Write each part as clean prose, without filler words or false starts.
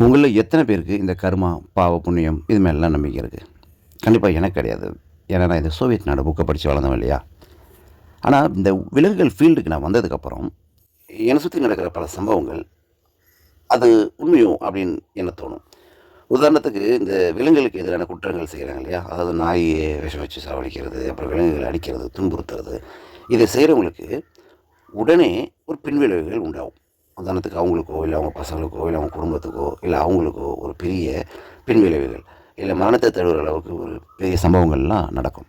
உங்களில் எத்தனை பேருக்கு இந்த கர்மா, பாவ, புண்ணியம் இது மேலலாம் நம்பிக்கை இருக்குது? கண்டிப்பாக எனக்கு கிடையாது. ஏன்னா நான் இந்த சோவியத் நாடு புக்கை படித்து வளர்ந்தவன் இல்லையா? ஆனால் இந்த விலங்குகள் ஃபீல்டுக்கு நான் வந்ததுக்கப்புறம் என்னை சுற்றி நடக்கிற பல சம்பவங்கள் அது உண்மையோ அப்படின்னு எனக்கு தோணும். உதாரணத்துக்கு இந்த விலங்குகளுக்கு எதிரான குற்றங்கள் செய்கிறாங்க இல்லையா? அதாவது நாய் விஷம் வச்சு சாவடிக்கிறது, அப்புறம் விலங்குகளை அடிக்கிறது, துன்புறுத்துறது. இதை செய்கிறவங்களுக்கு உடனே ஒரு பின்விளைவுகள் உண்டாகும். உதாரணத்துக்கு அவங்களுக்கோ, இல்லை அவங்க பசங்களுக்கோ, இல்லை அவங்க குடும்பத்துக்கோ, இல்லை அவங்களுக்கோ ஒரு பெரிய பின்விளைவுகள், இல்லை மரணத்தை தழுவுற அளவுக்கு ஒரு பெரிய சம்பவங்கள்லாம் நடக்கும்.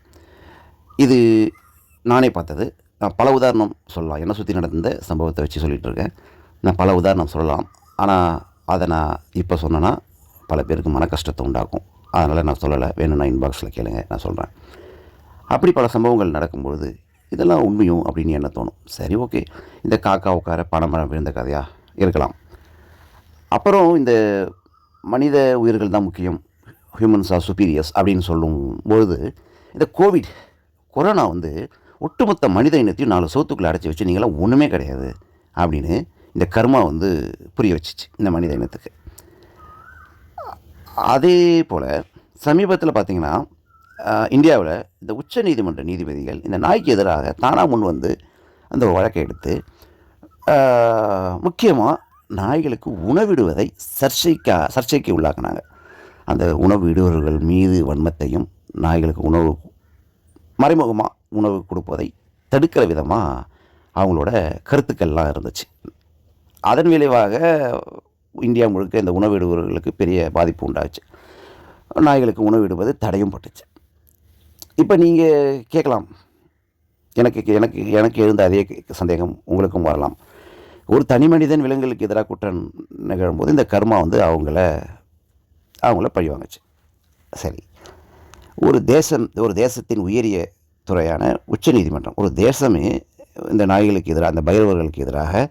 இது நானே பார்த்தது. நான் பல உதாரணம் சொல்லலாம். என்னை சுற்றி நடந்த சம்பவத்தை வச்சு சொல்லிகிட்டு இருக்கேன். நான் பல உதாரணம் சொல்லலாம். ஆனால் அதை நான் இப்போ சொன்னேன்னா பல பேருக்கு மன கஷ்டத்தை உண்டாக்கும். அதனால் நான் சொல்லலை. வேணும்னா இன்பாக்ஸில் கேளுங்க, நான் சொல்கிறேன். அப்படி பல சம்பவங்கள் நடக்கும்பொழுது இதெல்லாம் உண்மையும் அப்படின்னு என்ன தோணும். சரி, ஓகே, இந்த காக்கா உட்கார பனைமரம் விழுந்த கதையாக இருக்கலாம். அப்புறம் இந்த மனித உயிர்கள் தான் முக்கியம், ஹியூமன்ஸ் ஆர் சுப்பீரியர்ஸ் அப்படின்னு சொல்லும்பொழுது இந்த கொரோனா ஒட்டுமொத்த மனித இனத்தையும் 4 சோத்துக்குள்ளே அடைச்சி வச்சு நீங்களாம் ஒன்றுமே கிடையாது அப்படின்னு இந்த கர்மா புரிய வச்சிச்சு இந்த மனித இனத்துக்கு. அதே போல் சமீபத்தில் பார்த்திங்கன்னா இந்தியாவில் இந்த உச்ச நீதிமன்ற நீதிபதிகள் இந்த நாய்க்கு எதிராக தானாக முன் அந்த வழக்கை எடுத்து முக்கியமாக நாய்களுக்கு உணவிடுவதை சர்ச்சைக்கு உள்ளாக்குனாங்க. அந்த உணவு இடுவர்கள் மீது வன்மத்தையும் நாய்களுக்கு மறைமுகமாக உணவு கொடுப்பதை தடுக்கிற விதமாக அவங்களோட கருத்துக்கள்லாம் இருந்துச்சு. அதன் விளைவாக இந்தியா முழுக்க இந்த உணவிடுவர்களுக்கு பெரிய பாதிப்பு உண்டாச்சு. நாய்களுக்கு உணவிடுவது தடையும் பட்டுச்சு. இப்போ நீங்கள் கேட்கலாம், எனக்கு எழுந்த அதே சந்தேகம் உங்களுக்கும் வரலாம். ஒரு தனி மனிதன் விலங்குகளுக்கு எதிராக குற்றம் நிகழும்போது இந்த கர்மா அவங்கள பழிவாங்குச்சு. சரி, ஒரு தேசத்தின் உயரிய துறையான உச்ச நீதிமன்றம், ஒரு தேசமே இந்த நாய்களுக்கு எதிராக, அந்த பைரவர்களுக்கு எதிராக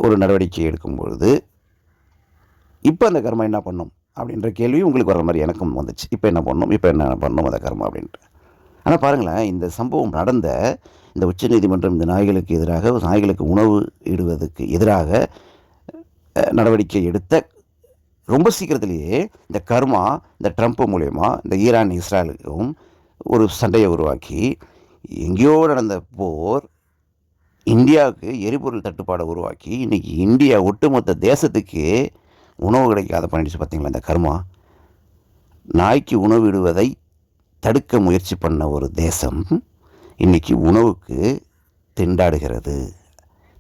ஒரு நடவடிக்கை எடுக்கும்பொழுது இப்போ அந்த கர்மா என்ன பண்ணும் அப்படின்ற கேள்வி உங்களுக்கு வர மாதிரி எனக்கும் வந்துச்சு. இப்போ என்ன பண்ணும் அந்த கர்மா அப்படின்ட்டு. ஆனால் பாருங்களேன், இந்த சம்பவம் நடந்த இந்த உச்ச நீதிமன்றம் இந்த நாய்களுக்கு உணவு இடுவதற்கு எதிராக நடவடிக்கை எடுத்த ரொம்ப சீக்கிரத்திலேயே இந்த கர்மா இந்த ட்ரம்ப் மூலயமா இந்த ஈரான் இஸ்ரேலுக்கும் ஒரு சண்டையை உருவாக்கி எங்கேயோ நடந்த போர் இந்தியாவுக்கு எரிபொருள் தட்டுப்பாடை உருவாக்கி இன்றைக்கி இந்தியா ஒட்டுமொத்த தேசத்துக்கு உணவு கிடைக்காத பண்ணிடுச்சு. பார்த்திங்களா இந்த கர்மா? நாய்க்கு உணவு இடுவதை தடுக்க முயற்சி பண்ண ஒரு தேசம் இன்றைக்கி உணவுக்கு திண்டாடுகிறது.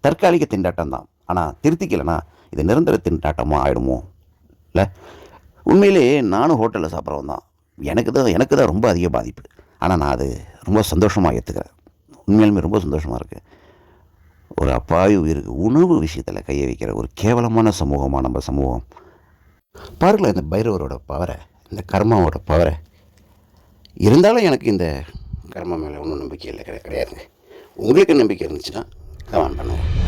தற்காலிக திண்டாட்டம் தான், ஆனால் திருத்திக்கலைன்னா இது நிரந்தர திண்டாட்டமாக ஆகிடுமோ? இல்லை, உண்மையிலே நானும் ஹோட்டலில் சாப்பிட்றவன் தான். எனக்கு தான் ரொம்ப அதிக பாதிப்பு. ஆனால் நான் அது ரொம்ப சந்தோஷமாக ஏற்றுக்கிறேன். உண்மையிலுமே ரொம்ப சந்தோஷமாக இருக்குது. ஒரு அப்பாவி உயிருக்கு உணவு விஷயத்தில் கையை வைக்கிற ஒரு கேவலமான சமூகமாக நம்ம சமூகம். பாருங்களேன் இந்த பைரவரோட பவரை, இந்த கர்மாவோட பவரை. இருந்தாலும் எனக்கு இந்த கர்மா மேலே ஒன்றும் நம்பிக்கை இல்லை, கிடையாது. உங்களுக்கு நம்பிக்கை இருந்துச்சுன்னா கமெண்ட் பண்ணுங்கள்.